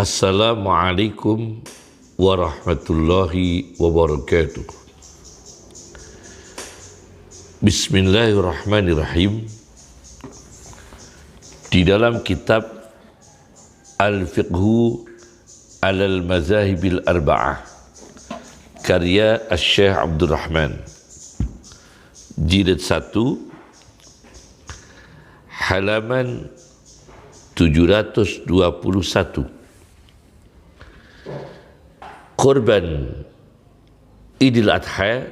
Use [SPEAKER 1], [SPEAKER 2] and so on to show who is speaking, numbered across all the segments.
[SPEAKER 1] Assalamualaikum warahmatullahi wabarakatuh. Bismillahirrahmanirrahim. Di dalam kitab Al-Fiqhu alal Mazahibil Arba'ah karya Syekh Abdul Rahman, jilid 1, halaman 721. Korban Idul Adha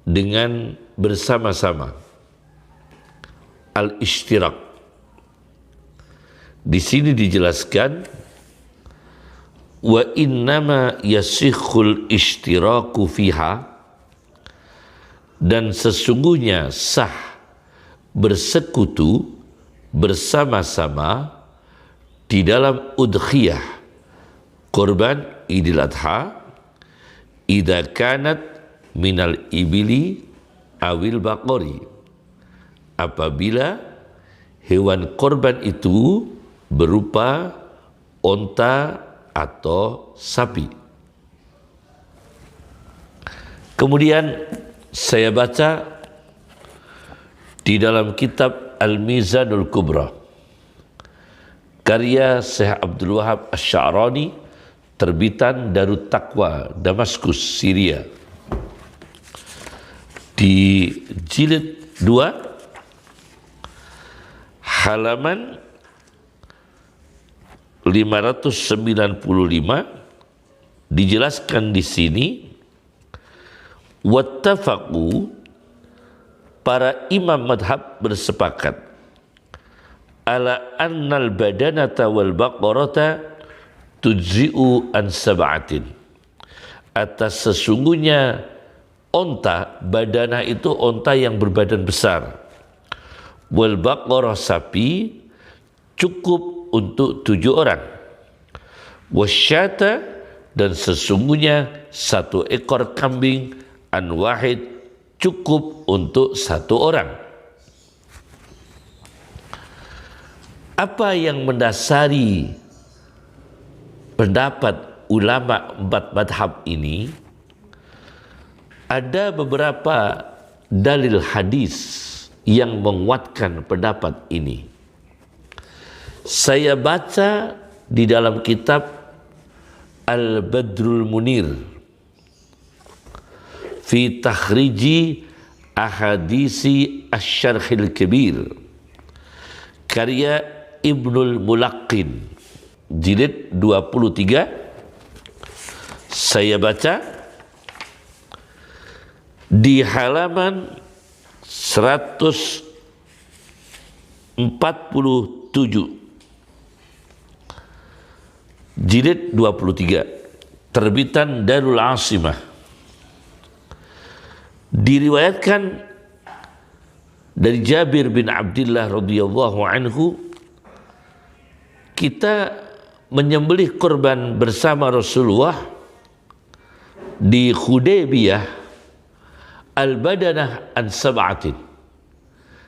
[SPEAKER 1] dengan bersama-sama, al-ishtirak. Di sini dijelaskan, wa innama yasikhul ishtiraku fiha, dan sesungguhnya sah bersekutu bersama-sama di dalam udhiyah, korban Idul Adha, idza kanat minal ibili awil baqari, apabila hewan korban itu berupa onta atau sapi. Kemudian saya baca di dalam kitab Al-Mizanul Kubra karya Syekh Abdul Wahab Asy-Sya'rani, terbitan Darut Taqwa, Damaskus, Syria, di jilid 2 halaman 595 dijelaskan di sini, wattafaqu, para imam madhab bersepakat, ala annal badanata wal baqarata tujzi'u an sab'atin, atas sesungguhnya onta, badanah itu onta yang berbadan besar, wal baqarah sapi cukup untuk 7 orang, wasyata, dan sesungguhnya 1 ekor kambing, an wahid, cukup untuk 1 orang. Apa yang mendasari pendapat ulama 4 madhab ini? Ada beberapa dalil hadis yang menguatkan pendapat ini. Saya baca di dalam kitab Al-Badrul Munir fi takhriji ahadisi asy-syarhil kabir karya Ibnul Mulaqqin, jilid 23. Saya baca di halaman 147, jilid 23, terbitan Darul Asimah. Diriwayatkan dari Jabir bin Abdullah radhiyallahu anhu, kita menyembelih korban bersama Rasulullah di Hudaybiyah, al-badanah an sab'atin,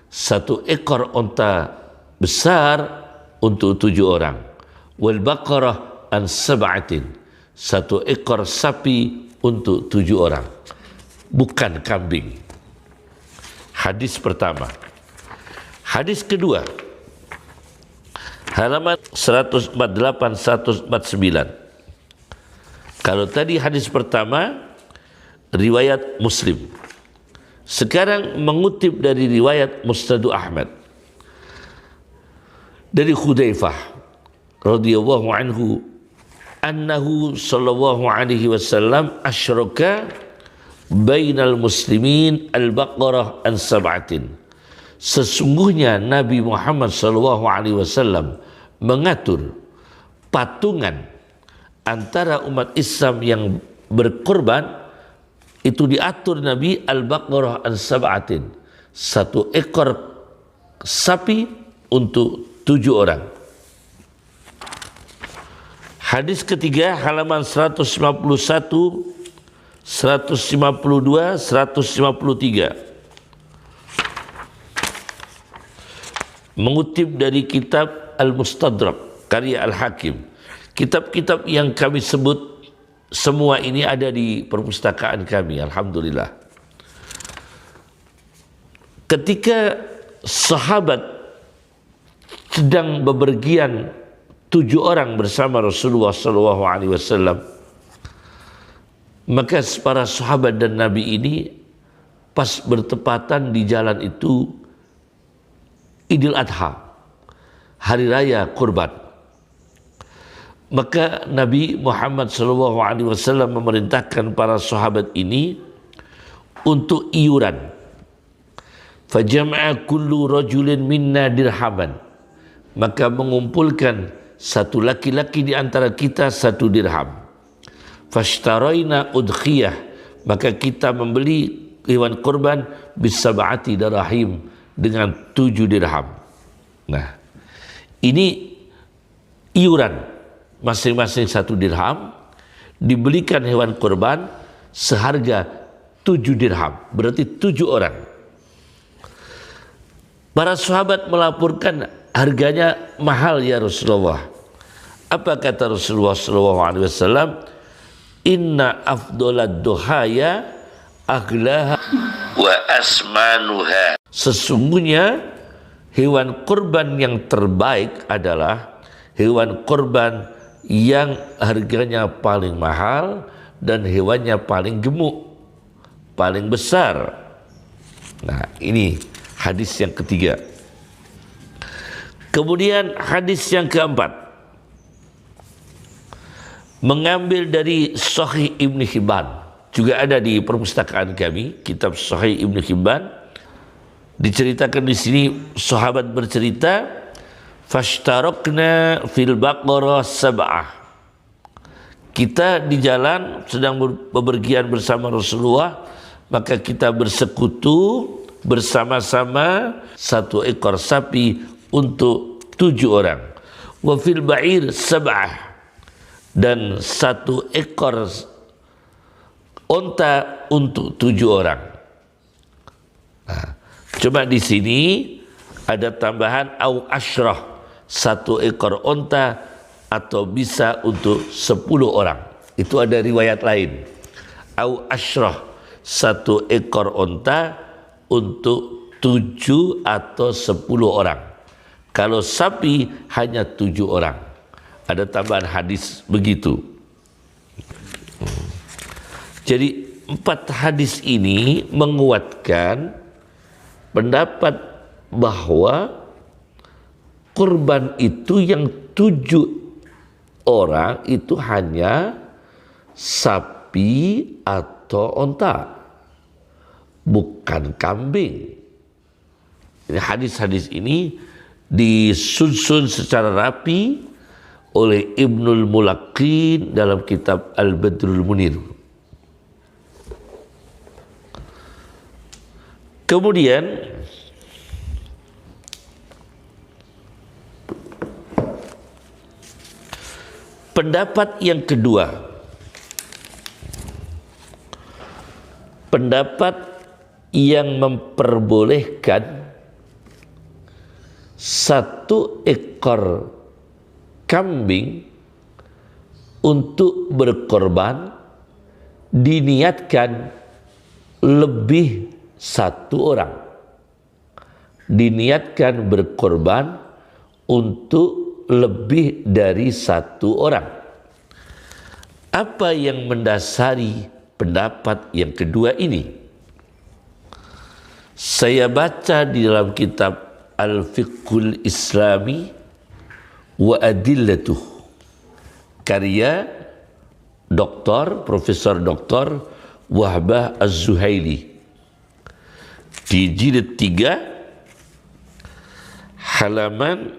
[SPEAKER 1] 1 ekor onta besar untuk 7 orang, wal baqarah an sab'atin, 1 ekor sapi untuk 7 orang, bukan kambing. Hadis pertama. Hadis kedua, halaman 148-149. Kalau tadi hadis pertama riwayat Muslim, sekarang mengutip dari riwayat Musnad Ahmad dari Hudzaifah radhiyallahu anhu, annahu sallallahu alaihi wasallam asyraka bainal muslimin al-baqarah an sab'atin. Sesungguhnya Nabi Muhammad sallallahu alaihi wasallam mengatur patungan antara umat Islam yang berkorban, itu diatur Nabi al-baqarah an sab'atin, 1 ekor sapi untuk 7 orang. Hadis ketiga halaman 151, 152, 153. Mengutip dari kitab Al-Mustadrak karya Al-Hakim, Kitab-kitab yang kami sebut semua ini ada di perpustakaan kami, alhamdulillah. Ketika sahabat sedang bepergian 7 orang bersama Rasulullah SAW, maka para sahabat dan Nabi ini pas bertepatan di jalan itu Idul Adha, hari raya kurban. Maka Nabi Muhammad SAW memerintahkan para sahabat ini untuk iuran. Fajama'a kullu rajulin minna dirhaman. Maka mengumpulkan satu laki-laki di antara kita 1 dirham. Fashtaraina udkhiyah. Maka kita membeli hewan kurban bisab'ati dirham, dengan 7 dirham. Nah, ini iuran. Masing-masing 1 dirham, dibelikan hewan kurban seharga 7 dirham, berarti 7 orang. Para sahabat melaporkan harganya mahal ya Rasulullah. Apa kata Rasulullah SAW? Inna afdolad dohaya aghlaha wa asmanuha. Sesungguhnya hewan kurban yang terbaik adalah hewan kurban yang harganya paling mahal dan hewannya paling gemuk, paling besar. Nah, ini hadis yang ketiga. Kemudian hadis yang keempat, mengambil dari Sahih Ibn Hibban, juga ada di perpustakaan kami, kitab Sahih Ibn Hibban. Diceritakan di sini, sahabat bercerita, fashtarakna fil baqarah sab'ah. Kita di jalan sedang bepergian bersama Rasulullah, maka kita bersekutu bersama-sama 1 ekor sapi untuk 7 orang. Wa fil ba'ir sab'ah, dan 1 ekor onta untuk 7 orang. Nah, coba di sini ada tambahan au asyrah, 1 ekor onta atau bisa untuk 10 orang. Itu ada riwayat lain. Au asyrah, 1 ekor onta untuk 7 atau 10 orang. Kalau sapi hanya 7 orang. Ada tambahan hadis begitu. Jadi 4 hadis ini menguatkan pendapat bahwa kurban itu yang 7 orang itu hanya sapi atau onta, bukan kambing. Ini hadis-hadis ini disusun secara rapi oleh Ibnul Mulaqin dalam kitab Al-Badrul Munir. Kemudian pendapat yang kedua, pendapat yang memperbolehkan 1 ekor kambing untuk berkorban diniatkan lebih 1 orang, diniatkan berkorban untuk lebih dari 1 orang. Apa yang mendasari pendapat yang kedua ini? Saya baca di dalam kitab Al-Fiqhul Islami wa Adillatuh, karya Profesor Dr. Wahbah Az-Zuhaili, di jilid 3 halaman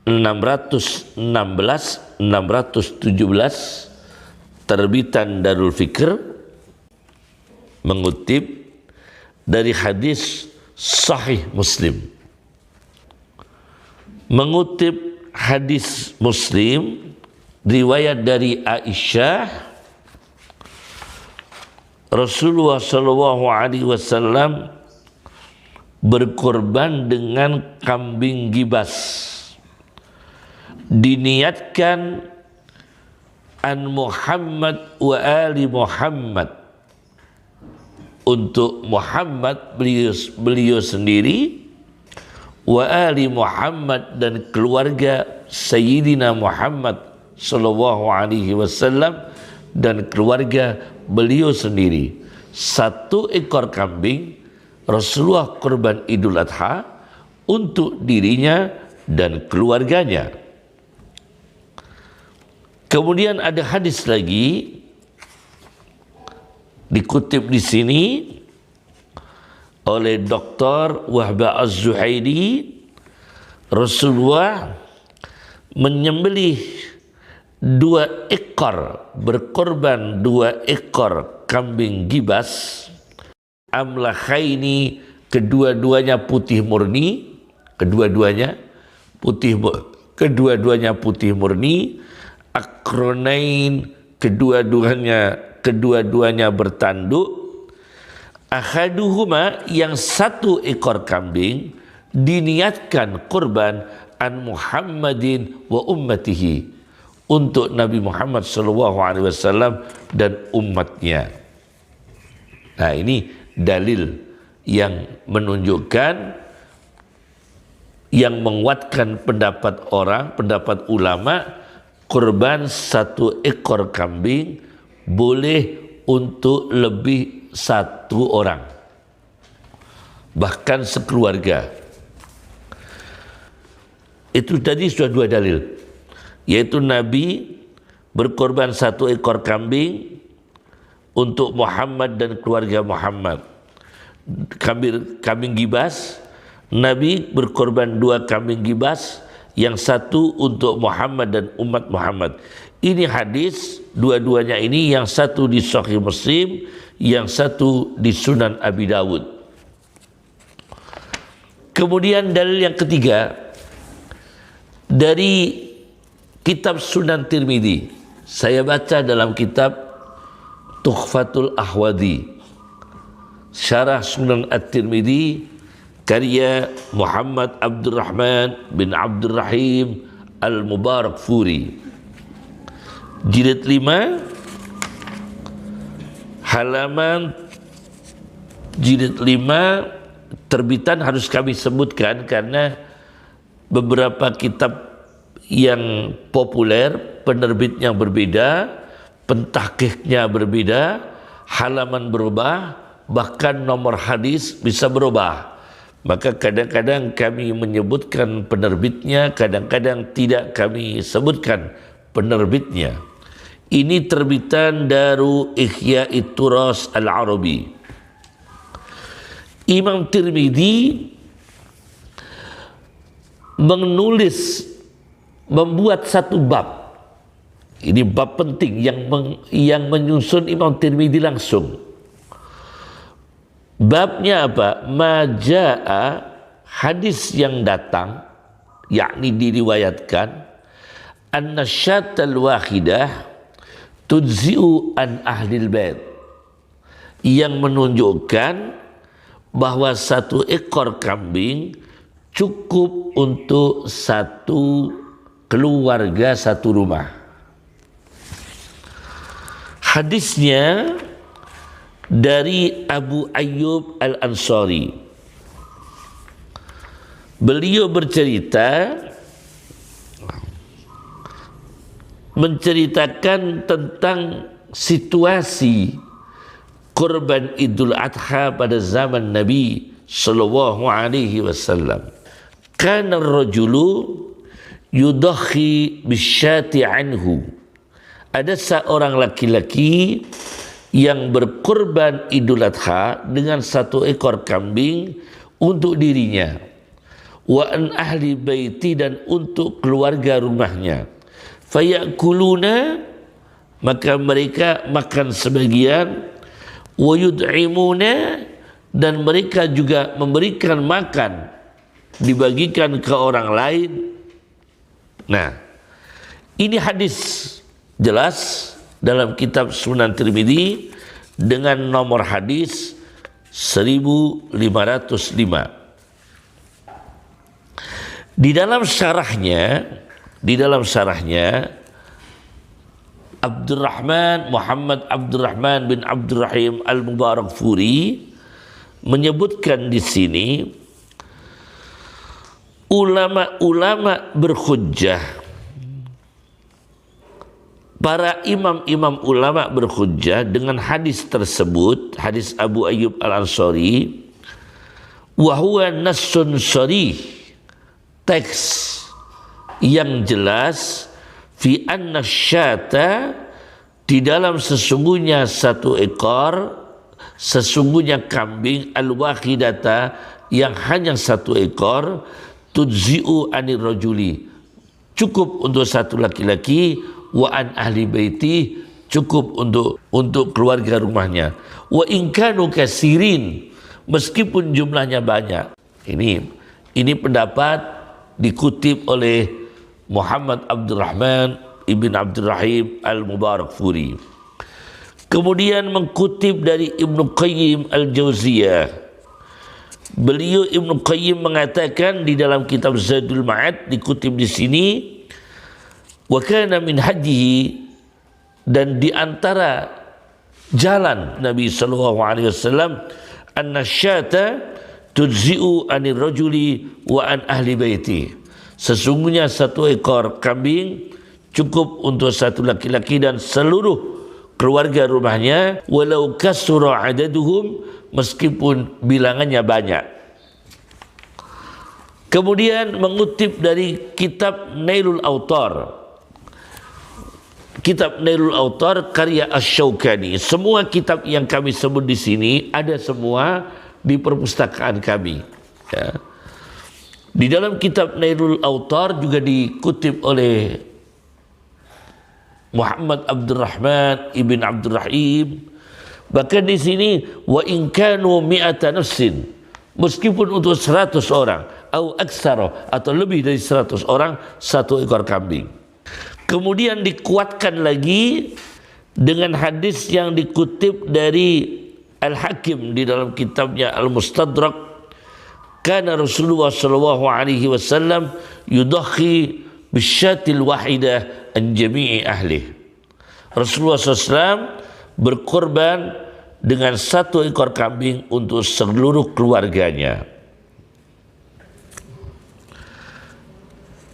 [SPEAKER 1] 616-617 terbitan Darul Fikr, mengutip dari hadis Sahih Muslim. Mengutip hadis Muslim riwayat dari Aisyah, Rasulullah SAW berkorban dengan kambing gibas, diniatkan an Muhammad wa ali Muhammad, untuk Muhammad beliau sendiri, wa ali Muhammad dan keluarga Sayyidina Muhammad sallallahu alaihi wasallam dan keluarga beliau sendiri. 1 ekor kambing Rasulullah kurban Idul Adha untuk dirinya dan keluarganya. Kemudian ada hadis lagi dikutip di sini oleh Dr. Wahbah Az-Zuhairi, Rasulullah menyembelih 2 ekor, berkorban 2 ekor kambing gibas, amlahaini, kedua-duanya putih murni, kedua-duanya putih murni, akronain, kedua-duanya bertanduk, ahaduhuma, yang 1 ekor kambing diniatkan kurban an Muhammadin wa ummatihi, untuk Nabi Muhammad SAW dan umatnya. Nah, ini dalil yang menunjukkan, yang menguatkan pendapat ulama, kurban 1 ekor kambing boleh untuk lebih 1 orang, bahkan sekeluarga. Itu tadi sudah 2 dalil, yaitu Nabi berkorban 1 ekor kambing untuk Muhammad dan keluarga Muhammad. Kambing gibas, Nabi berkorban 2 kambing gibas, yang 1 untuk Muhammad dan umat Muhammad. Ini hadis, dua-duanya ini, yang 1 di Sahih Muslim, yang 1 di Sunan Abi Dawud. Kemudian dalil yang ketiga dari kitab Sunan Tirmidzi. Saya baca dalam kitab Tuhfatul Ahwadi, Syarah Sunan At-Tirmidzi, karya Muhammad Abdurrahman bin Abdurrahim Al-Mubarakfuri, jilid 5, halaman jilid 5, terbitan harus kami sebutkan karena beberapa kitab yang populer penerbitnya berbeda, pentahqiqnya berbeda, halaman berubah, bahkan nomor hadis bisa berubah. Maka kadang-kadang kami menyebutkan penerbitnya, kadang-kadang tidak kami sebutkan penerbitnya. Ini terbitan Daru Ihya'i Turas Al-Arabi. Imam Tirmidzi membuat 1 bab. Ini bab penting yang menyusun Imam Tirmidzi langsung. Babnya apa? Maja'a, hadis yang datang, yakni diriwayatkan, anna syatal wahidah tujzi'u an ahlil bait, yang menunjukkan bahwa 1 ekor kambing cukup untuk 1 keluarga, 1 rumah. Hadisnya dari Abu Ayyub Al-Ansari. Beliau menceritakan tentang situasi kurban Idul Adha pada zaman Nabi sallallahu alaihi wasallam. Kana ar-rajulu yudakhi bisyati anhu. Ada seorang laki-laki yang berkorban Idul Adha dengan 1 ekor kambing untuk dirinya, wa an ahli baiti, dan untuk keluarga rumahnya. Fayakuluna, maka mereka makan sebagian, wa yud'imuna, dan mereka juga memberikan makan, dibagikan ke orang lain. Nah, ini hadis jelas dalam kitab Sunan Tirmidzi dengan nomor hadis 1505. Di dalam syarahnya Abdurrahman Muhammad Abdurrahman bin Abdurrahim Al-Mubarakfuri menyebutkan di sini ulama-ulama berhujjah, para imam-imam ulama berhujjah dengan hadis tersebut, hadis Abu Ayyub Al-Ansari, wa huwa nassun sharih, teks yang jelas, fi anna syata, di dalam sesungguhnya satu ekor, sesungguhnya kambing, al-wahidata, yang hanya satu ekor, tudzi'u anir rajuli, cukup untuk satu laki-laki, wa an ahli baiti, cukup untuk keluarga rumahnya, wa in kanu kasirin, meskipun jumlahnya banyak. Ini pendapat dikutip oleh Muhammad Abdurrahman ibn Abdurrahim Al-Mubarakfuri. Kemudian mengkutip dari Ibnu Qayyim Al-Jauziyah. Beliau Ibnu Qayyim mengatakan di dalam kitab Zadul Ma'ad, dikutip di sini, wa kana min hadihi, dan di antara jalan Nabi sallallahu alaihi wasallam, anna syata tujzi'u anir rajuli wa an ahli baiti, sesungguhnya satu ekor kambing cukup untuk satu laki-laki dan seluruh keluarga rumahnya, walau kasura adaduhum, meskipun bilangannya banyak. Kemudian mengutip dari kitab Nailul Autar. Kitab Nailul Autar karya Asy-Syaukani. Semua kitab yang kami sebut di sini ada semua di perpustakaan kami. Ya. Di dalam kitab Nailul Autar juga dikutip oleh Muhammad Abdurrahman ibn Abdurrahim. Bahkan di sini, wa in kanu mi'ata nafsin, meskipun untuk 100 orang, au aksara, atau lebih dari 100 orang, satu ekor kambing. Kemudian dikuatkan lagi dengan hadis yang dikutip dari Al-Hakim di dalam kitabnya Al-Mustadrak, kana Rasulullah sallallahu alaihi wasallam yudakhi bisyatil wahidah an jami'i ahli. Rasulullah SAW berkorban dengan satu ekor kambing untuk seluruh keluarganya.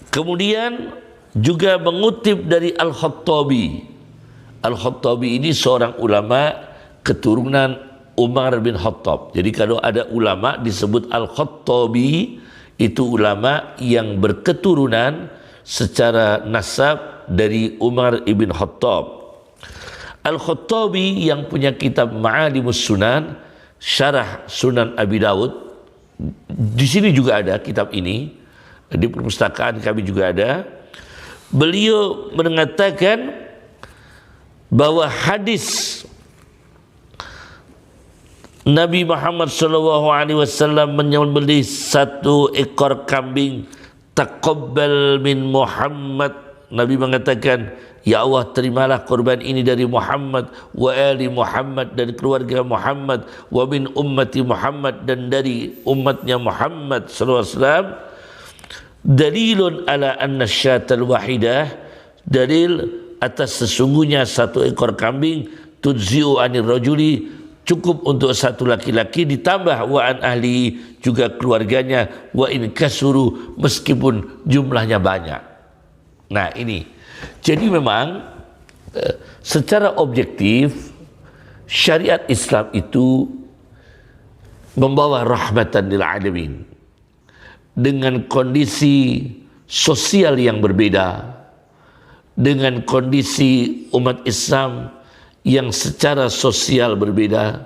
[SPEAKER 1] Kemudian juga mengutip dari Al-Khattabi. Al-Khattabi ini seorang ulama keturunan Umar bin Khattab. Jadi kalau ada ulama disebut Al-Khattabi, itu ulama yang berketurunan secara nasab dari Umar ibn Khattab. Al-Khattabi yang punya kitab Ma'alimus Sunan, syarah Sunan Abi Dawud, di sini juga ada kitab ini, di perpustakaan kami juga ada. Beliau mengatakan bahwa hadis Nabi Muhammad SAW menyembelih satu ekor kambing, taqabbal min Muhammad. Nabi mengatakan, ya Allah, terimalah korban ini dari Muhammad, wa ali Muhammad, dan keluarga Muhammad, wa min ummati Muhammad, dan dari umatnya Muhammad SAW. Dalilun ala anna syatal wahidah, dalil atas sesungguhnya satu ekor kambing, tudzi'u anir rajuli, cukup untuk satu laki-laki, ditambah wa an ahli, juga keluarganya, wa in kasuru, meskipun jumlahnya banyak. Nah ini, jadi memang secara objektif syariat Islam itu membawa rahmatan lil alamin, dengan kondisi sosial yang berbeda, dengan kondisi umat Islam yang secara sosial berbeda,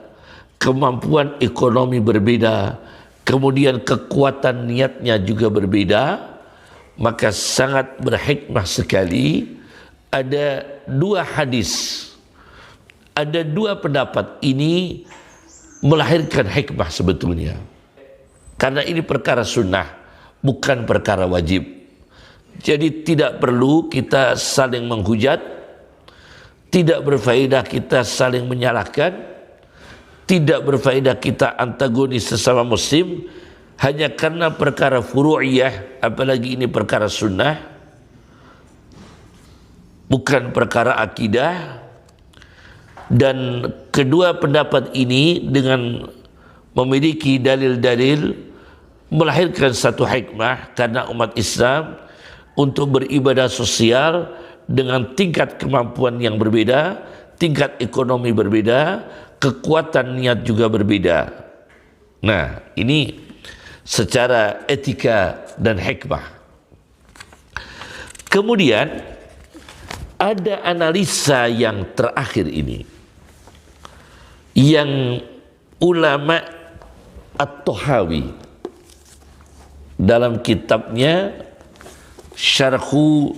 [SPEAKER 1] kemampuan ekonomi berbeda, kemudian kekuatan niatnya juga berbeda, maka sangat berhikmah sekali ada dua hadis, ada dua pendapat ini melahirkan hikmah sebetulnya. Karena ini perkara sunnah, bukan perkara wajib. Jadi tidak perlu kita saling menghujat, tidak berfaedah kita saling menyalahkan, tidak berfaedah kita antagonis sesama muslim hanya karena perkara furu'iyah, apalagi ini perkara sunnah. bukan perkara akidah. Dan kedua pendapat ini dengan memiliki dalil-dalil melahirkan satu hikmah, karena umat Islam untuk beribadah sosial dengan tingkat kemampuan yang berbeda, tingkat ekonomi berbeda, kekuatan niat juga berbeda. Nah, ini secara etika dan hikmah. Kemudian ada analisa yang terakhir ini, yang ulama At-Tahawi dalam kitabnya Syarhu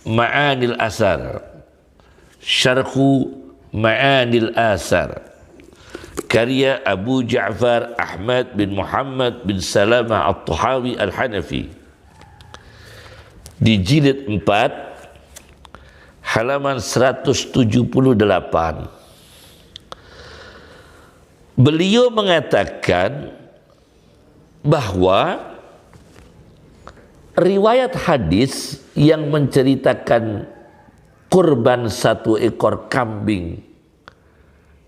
[SPEAKER 1] Ma'anil Asar, Syarhu Ma'anil Asar, karya Abu Ja'far Ahmad bin Muhammad bin Salamah At-Tahawi Al-Hanafi, di jilid 4 halaman 178. Beliau mengatakan bahwa riwayat hadis yang menceritakan kurban satu ekor kambing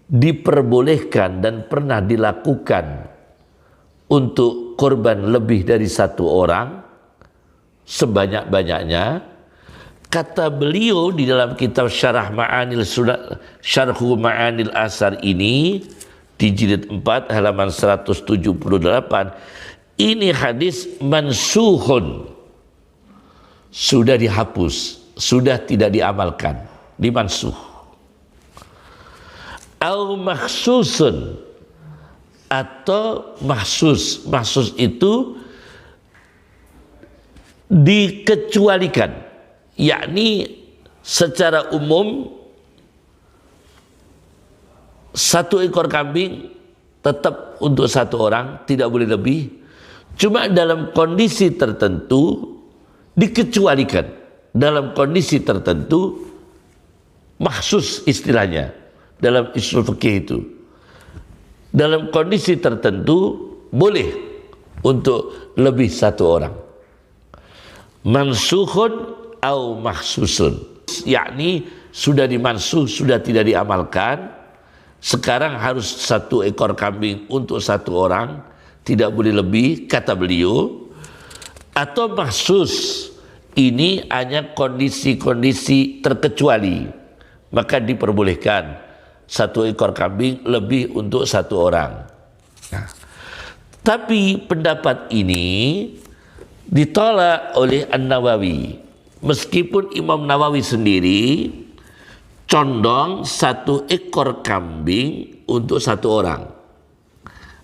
[SPEAKER 1] diperbolehkan dan pernah dilakukan untuk kurban lebih dari satu orang sebanyak-banyaknya, kata beliau di dalam kitab Syarhu Ma'anil Asar ini di jilid 4 halaman 178, ini hadis mansuhun, sudah dihapus, sudah tidak diamalkan, dimansuh. Au makhsusun, atau mahsus. Mahsus itu dikecualikan, yakni secara umum satu ekor kambing tetap untuk satu orang, tidak boleh lebih. Cuma dalam kondisi tertentu dikecualikan, dalam kondisi tertentu maksus istilahnya dalam usul fikih itu. Dalam kondisi tertentu boleh untuk lebih satu orang. Mansukhun au mahsusun, yakni sudah dimansuh, sudah tidak diamalkan. Sekarang harus satu ekor kambing untuk satu orang, tidak boleh lebih, kata beliau. Atau mahsus, ini hanya kondisi-kondisi terkecuali, maka diperbolehkan satu ekor kambing lebih untuk satu orang. Nah, tapi pendapat ini ditolak oleh An-Nawawi, meskipun Imam Nawawi sendiri condong satu ekor kambing untuk satu orang.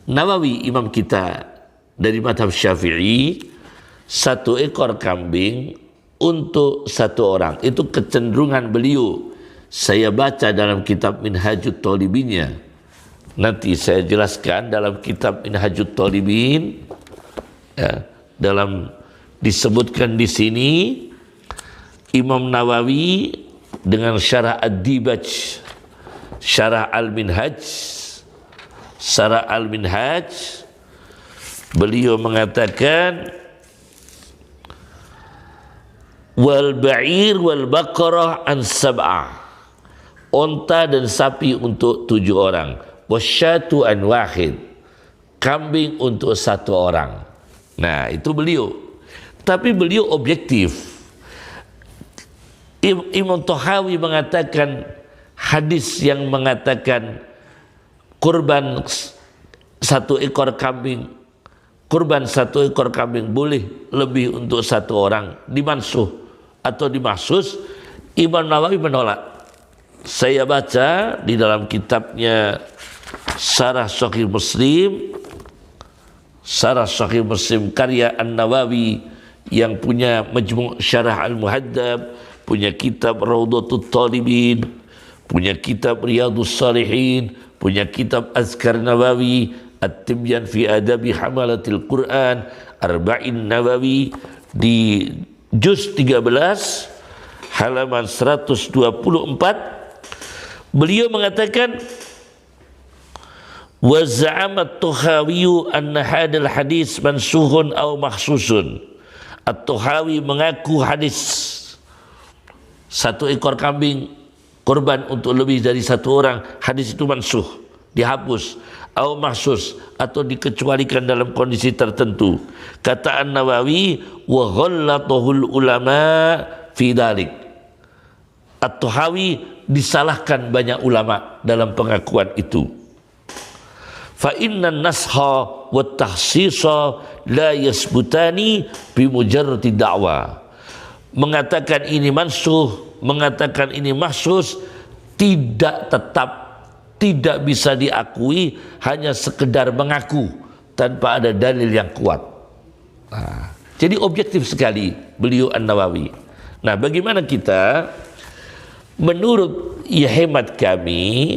[SPEAKER 1] Nawawi, imam kita dari mazhab Syafi'i, satu ekor kambing untuk satu orang. Itu kecenderungan beliau. Saya baca dalam kitab Minhajut Talibinnya. Nanti saya jelaskan dalam kitab Minhajut Talibin, ya, dalam disebutkan di sini Imam Nawawi dengan syarah Ad-Dibaj, syarah Al-Minhaj, syarah Al-Minhaj, beliau mengatakan wal ba'ir wal baqarah an sab'ah, onta dan sapi untuk 7 orang, wasyatu an wahid, kambing untuk 1 orang. Nah, itu beliau. Tapi beliau objektif. Imam Tahawi mengatakan hadis yang mengatakan kurban satu ekor kambing boleh lebih untuk 1 orang, dimansuh atau dimaksus, Imam Nawawi menolak. Saya baca di dalam kitabnya Syarah Sahih Muslim, Syarah Sahih Muslim karya An-Nawawi yang punya Majmu' Syarah Al-Muhaddab, punya kitab Raudhatul Talibin, punya kitab Riyadhus Salihin, punya kitab Azkar Nawawi, At-Tibyan fi Adabi Hamalatil Quran, Arba'in Nawawi, di juz 13 halaman 124, beliau mengatakan wa za'ama At-Tahawi anna hadal hadis mansuhun aw makhsusun. At-Tahawi mengaku hadis satu ekor kambing korban untuk lebih dari satu orang, hadis itu mansuh, dihapus, atau mahsus, atau dikecualikan dalam kondisi tertentu. Kata An-Nawawi, wa ghallatuhul ulama fi dzalik. At-Tahawi disalahkan banyak ulama dalam pengakuan itu. Fa innan nasha wa tahsisa la yasbutani bi mujarradi da'wa. Mengatakan ini mansuh, mengatakan ini mahsus tidak tetap, tidak bisa diakui hanya sekedar mengaku tanpa ada dalil yang kuat. Nah, jadi objektif sekali beliau An-Nawawi. Nah, bagaimana kita menurut hemat kami,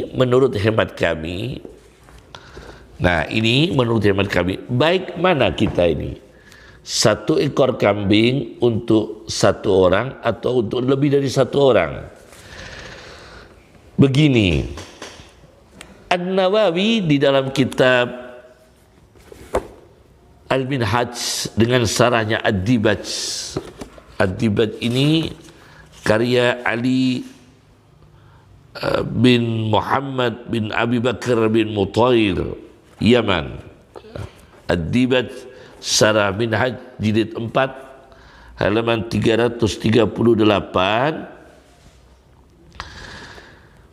[SPEAKER 1] nah ini menurut hemat kami, baik mana kita ini? Satu ekor kambing untuk satu orang atau untuk lebih dari satu orang? Begini, An-Nawawi di dalam kitab Al-Minhaj dengan sarahnya Ad-Dibaj. Ad-Dibaj ini karya Ali bin Muhammad bin Abi Bakar bin Mutair, Yaman. Ad-Dibaj Sarah Minhaj jilid 4 halaman 338.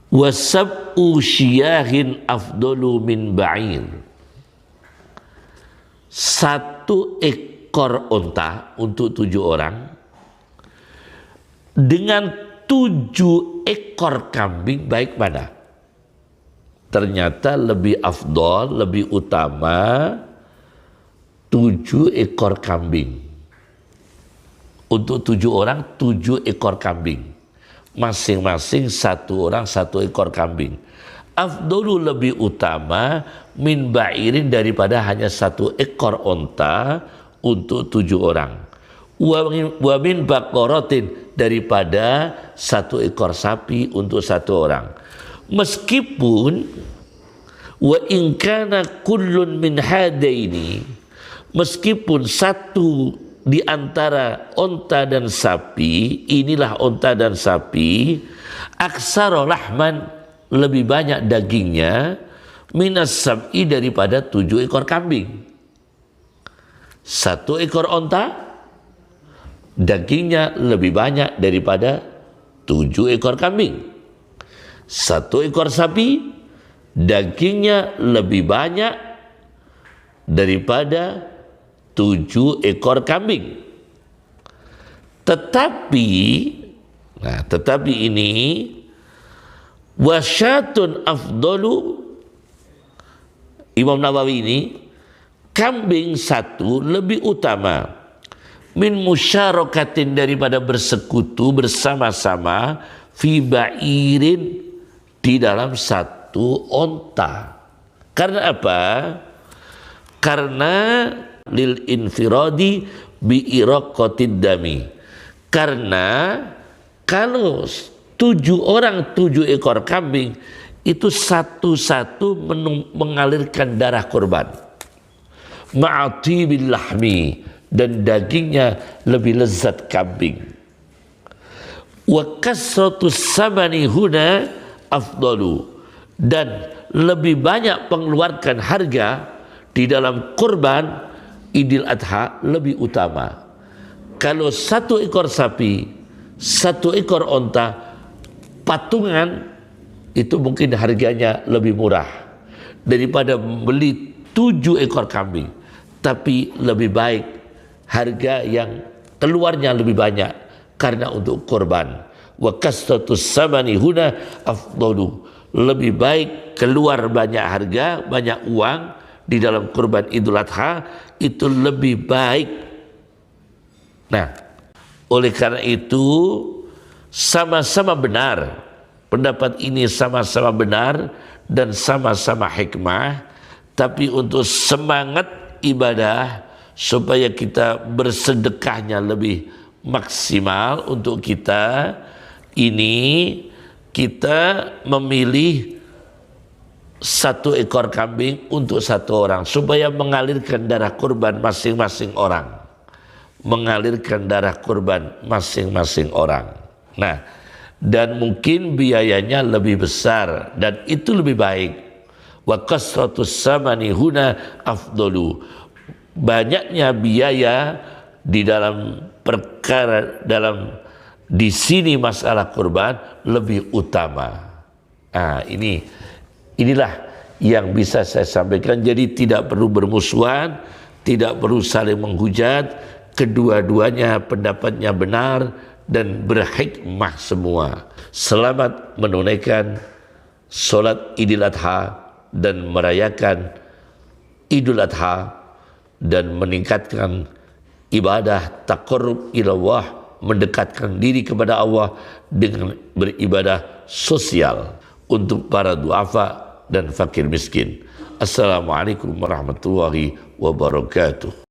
[SPEAKER 1] Wasab'u syiyahin afdalu min ba'ir. Satu ekor onta untuk 7 orang dengan 7 ekor kambing, baik mana? Ternyata lebih afdol, lebih utama 7 ekor kambing. Untuk 7 orang 7 ekor kambing. Masing-masing 1 orang 1 ekor kambing. Afdolu lebih utama min ba'irin daripada hanya 1 ekor onta untuk 7 orang. Wa min baqaratin daripada 1 ekor sapi untuk 1 orang. Meskipun wa in kana kullun min hadaini, meskipun satu di antara onta dan sapi, inilah onta dan sapi, aksara lahman, lebih banyak dagingnya, minas sab'i daripada 7 ekor kambing. 1 ekor onta dagingnya lebih banyak daripada 7 ekor kambing. 1 ekor sapi dagingnya lebih banyak daripada 7 ekor kambing. Tetapi ini wasyatun afdalu, Imam Nawawi ini, kambing 1 lebih utama min musyarakatin daripada bersekutu bersama-sama fi ba'irin di dalam 1 onta. Karena apa? Karena lil infiradi bi iraqatid dami. Karena kalau 7 orang 7 ekor kambing itu satu-satu mengalirkan darah korban. Ma'ati bil lahmi, dan dagingnya lebih lezat kambing. Wa kasratus samani huna afdalu, dan lebih banyak pengeluarkan harga di dalam kurban Idul Adha lebih utama. Kalau 1 ekor sapi, 1 ekor onta patungan itu mungkin harganya lebih murah daripada beli 7 ekor kambing, tapi lebih baik harga yang keluarnya lebih banyak karena untuk kurban. Wa kasratus samani huna afdalu, lebih baik keluar banyak harga, banyak uang di dalam kurban Idul Adha, itu lebih baik. Nah, oleh karena itu sama-sama benar, pendapat ini sama-sama benar dan sama-sama hikmah, tapi untuk semangat ibadah supaya kita bersedekahnya lebih maksimal untuk kita, ini kita memilih 1 ekor kambing untuk 1 orang supaya mengalirkan darah kurban masing-masing orang. Mengalirkan darah kurban masing-masing orang. Nah, dan mungkin biayanya lebih besar dan itu lebih baik. Wa kasratus samani huna afdalu. Banyaknya biaya di dalam perkara di sini masalah kurban lebih utama. Inilah yang bisa saya sampaikan. Jadi tidak perlu bermusuhan, tidak perlu saling menghujat, kedua-duanya pendapatnya benar dan berhikmah semua. Selamat menunaikan sholat Idul Adha dan merayakan Idul Adha dan meningkatkan ibadah taqarrub ilallah, mendekatkan diri kepada Allah dengan beribadah sosial untuk para duafa dan fakir miskin. Assalamualaikum warahmatullahi wabarakatuh.